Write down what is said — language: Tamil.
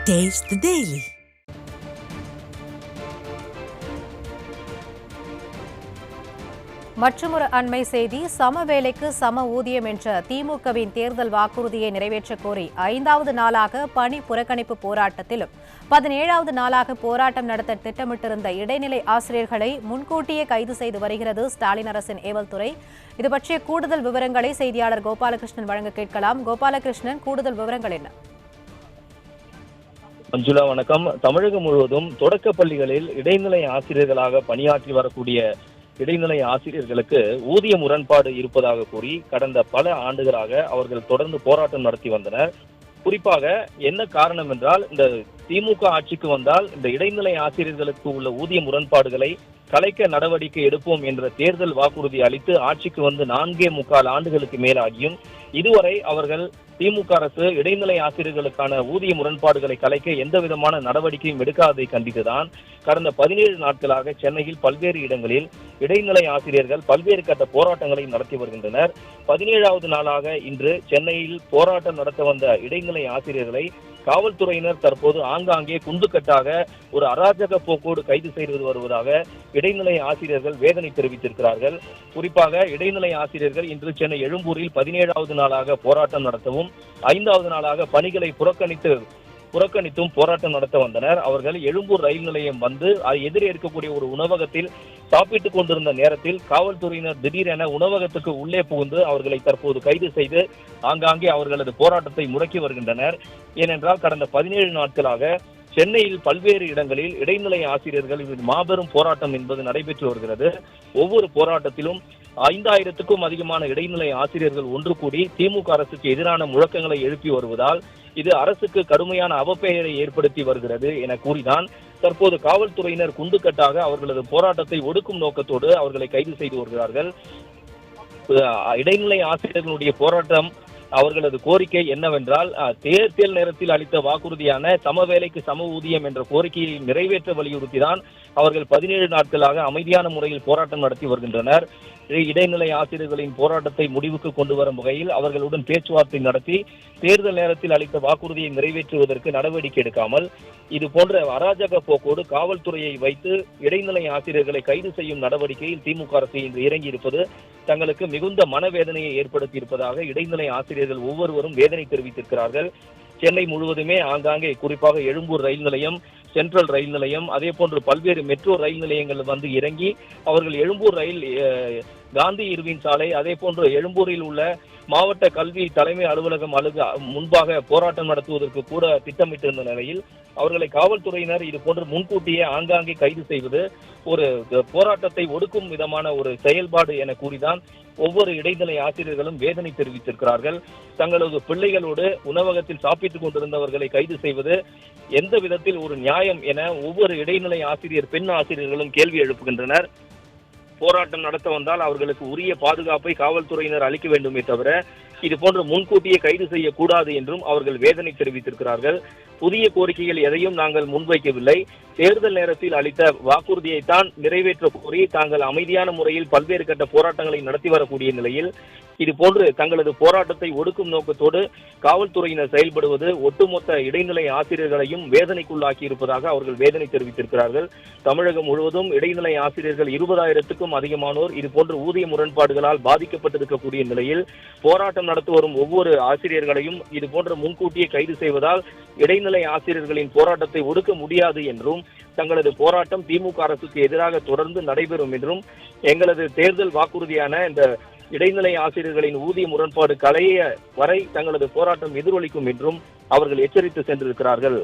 Taste the Daily. மற்றொரு அண்மை செய்தி. சம வேலைக்கு சம ஊதியம் என்ற திமுகவின் தேர்தல் வாக்குறுதியை நிறைவேற்றக் கோரி 5வது நாளாக பணி புறக்கணிப்பு போராட்டத்திலும் 17வது நாளாக போராட்டம் நடத்த திட்டமிட்டிருந்த இடைநிலை ஆசிரியர்களை முன்கூட்டியே கைது செய்து வருகிறது ஸ்டாலின் அரசின் ஏவல் துறை. இது பற்றிய கூடுதல் விவரங்களை செய்தியாளர் கோபாலகிருஷ்ணன் வழங்க கேட்கலாம். கோபாலகிருஷ்ணன், கூடுதல் விவரங்கள் என்ன? மஞ்சுளா, வணக்கம். தமிழகம் முழுவதும் தொடக்க பள்ளிகளில் இடைநிலை ஆசிரியர்களாக பணியாற்றி வரக்கூடிய இடைநிலை ஆசிரியர்களுக்கு ஊதிய முரண்பாடு இருப்பதாக கூறி கடந்த பல ஆண்டுகளாக அவர்கள் தொடர்ந்து போராட்டம் நடத்தி வந்தனர். குறிப்பாக என்ன காரணம் என்றால், இந்த திமுக ஆட்சிக்கு வந்தால் இந்த இடைநிலை ஆசிரியர்களுக்கு உள்ள ஊதிய முரண்பாடுகளை கலைக்க நடவடிக்கை எடுப்போம் என்ற தேர்தல் வாக்குறுதி அளித்து ஆட்சிக்கு வந்து 4.25 ஆண்டுகளுக்கு மேலாகியும் இதுவரை அவர்கள் திமுக அரசு இடைநிலை ஆசிரியர்களுக்கான ஊதிய முரண்பாடுகளை கலைக்க எந்த விதமான நடவடிக்கையும் எடுக்காததை கண்டித்துதான் கடந்த 17 நாட்களாக சென்னையில் பல்வேறு இடங்களில் இடைநிலை ஆசிரியர்கள் பல்வேறு கட்ட போராட்டங்களை நடத்தி வருகின்றனர். 17வது நாளாக இன்று சென்னையில் போராட்டம் நடத்த வந்த இடைநிலை ஆசிரியர்களை காவல்துறையினர் தற்போது ஆங்காங்கே குண்டுக்கட்டாக ஒரு அராஜக போக்கோடு கைது செய்து வருவதாக இடைநிலை ஆசிரியர்கள் வேதனை தெரிவித்திருக்கிறார்கள். குறிப்பாக இடைநிலை ஆசிரியர்கள் இன்று சென்னை எழும்பூரில் 17வது நாளாக போராட்டம் நடத்தவும் 5வது நாளாக பணிகளை புறக்கணித்தும் போராட்டம் நடத்த வந்தனர். அவர்கள் எழும்பூர் ரயில் நிலையம் வந்து எதிரே இருக்கக்கூடிய ஒரு உணவகத்தில் சாப்பிட்டுக் கொண்டிருந்த நேரத்தில் காவல்துறையினர் திடீரென உணவகத்துக்கு உள்ளே புகுந்து அவர்களை தற்போது கைது செய்து ஆங்காங்கே அவர்களது போராட்டத்தை முடக்கி வருகின்றனர். ஏனென்றால் கடந்த 17 நாட்களாக சென்னையில் பல்வேறு இடங்களில் இடைநிலை ஆசிரியர்கள் மாபெரும் போராட்டம் என்பது நடைபெற்று வருகிறது. ஒவ்வொரு போராட்டத்திலும் 5000க்கும் அதிகமான இடைநிலை ஆசிரியர்கள் ஒன்று கூடி திமுக அரசுக்கு எதிரான முழக்கங்களை எழுப்பி வருவதால் இது அரசுக்கு கடுமையான அவப்பெயரை ஏற்படுத்தி வருகிறது என கூறிதான் தற்போது காவல்துறையினர் குண்டுக்கட்டாக அவர்களது போராட்டத்தை ஒடுக்கும் நோக்கத்தோடு அவர்களை கைது செய்து வருகிறார்கள். இடைநிலை ஆசிரியர்களுடைய போராட்டம் அவர்களது கோரிக்கை என்னவென்றால், தேர்தல் நேரத்தில் அளித்த வாக்குறுதியான சம வேலைக்கு சம ஊதியம் என்ற கோரிக்கையை நிறைவேற்ற வலியுறுத்திதான் அவர்கள் 17 நாட்களாக அமைதியான முறையில் போராட்டம் நடத்தி வருகின்றனர். இடைநிலை ஆசிரியர்களின் போராட்டத்தை முடிவுக்கு கொண்டு வரும் வகையில் அவர்களுடன் பேச்சுவார்த்தை நடத்தி தேர்தல் நேரத்தில் அளித்த வாக்குறுதியை நிறைவேற்றுவதற்கு நடவடிக்கை எடுக்காமல் இது போன்ற அராஜக போக்கோடு காவல்துறையை வைத்து இடைநிலை ஆசிரியர்களை கைது செய்யும் நடவடிக்கையில் திமுக அரசு இன்று இறங்கியிருப்பது தங்களுக்கு மிகுந்த மனவேதனையை ஏற்படுத்தி இருப்பதாக இடைநிலை ஆசிரியர்கள் ஒவ்வொருவரும் வேதனை தெரிவித்திருக்கிறார்கள். சென்னை முழுவதுமே ஆங்காங்கே குறிப்பாக எழும்பூர் ரயில் நிலையம், சென்ட்ரல் ரயில் நிலையம், அதே போன்று பல்வேறு மெட்ரோ ரயில் நிலையங்கள் வந்து இறங்கி அவர்கள் எழும்பூர் ரயில் காந்தி இருவின் சாலை, அதே போன்று எழும்பூரில் உள்ள மாவட்ட கல்வி தலைமை அலுவலகம் முன்பாக போராட்டம் நடத்துவதற்கு கூட திட்டமிட்டிருந்த நிலையில் அவர்களை காவல்துறையினர் இது போன்று முன்கூட்டியே ஆங்காங்கே கைது செய்வது ஒரு போராட்டத்தை ஒடுக்கும் விதமான ஒரு செயல்பாடு என கூறிதான் ஒவ்வொரு இடைநிலை ஆசிரியர்களும் வேதனை தெரிவித்திருக்கிறார்கள். தங்களது பிள்ளைகளோடு உணவகத்தில் சாப்பிட்டுக் கொண்டிருந்தவர்களை கைது செய்வது எந்த விதத்தில் ஒரு நியாயம் என ஒவ்வொரு இடைநிலை ஆசிரியர் பெண் ஆசிரியர்களும் கேள்வி எழுப்புகின்றனர். போராட்டம் நடத்த வந்தால் அவர்களுக்கு உரிய பாதுகாப்பை காவல்துறையினர் அளிக்க வேண்டுமே தவிர இது போன்று முன்கூட்டியே கைது செய்யக்கூடாது என்றும் அவர்கள் வேதனை தெரிவித்திருக்கிறார்கள். புதிய கோரிக்கைகள் எதையும் நாங்கள் முன்வைக்கவில்லை. தேர்தல் நேரத்தில் அளித்த வாக்குறுதியைத்தான் நிறைவேற்ற கோரி தாங்கள் அமைதியான முறையில் பல்வேறு கட்ட போராட்டங்களை நடத்தி வரக்கூடிய நிலையில் இது போன்று தங்களது போராட்டத்தை ஒடுக்கும் நோக்கத்தோடு காவல்துறையினர் செயல்படுவது ஒட்டுமொத்த இடைநிலை ஆசிரியர்களையும் வேதனைக்குள்ளாக்கி இருப்பதாக அவர்கள் வேதனை தெரிவித்திருக்கிறார்கள். தமிழகம் முழுவதும் இடைநிலை ஆசிரியர்கள் 20,000க்கும் அதிகமானோர் இது போன்ற ஊதிய முரண்பாடுகளால் பாதிக்கப்பட்டிருக்கக்கூடிய நிலையில் போராட்டம் நடத்தி வரும் ஒவ்வொரு ஆசிரியர்களையும் இது போன்ற முன்கூட்டியே கைது செய்வதால் இடைநிலை ஆசிரியர்களின் போராட்டத்தை ஒடுக்க முடியாது என்றும் தங்களது போராட்டம் திமுக அரசுக்கு எதிராக தொடர்ந்து நடைபெறும் என்றும் எங்களது தேர்தல் வாக்குறுதியான இந்த இடைநிலை ஆசிரியர்களின் ஊதிய முரண்பாடு களைய வரை தங்களது போராட்டம் எதிரொலிக்கும் என்றும் அவர்கள் எச்சரித்து சென்றிருக்கிறார்கள்.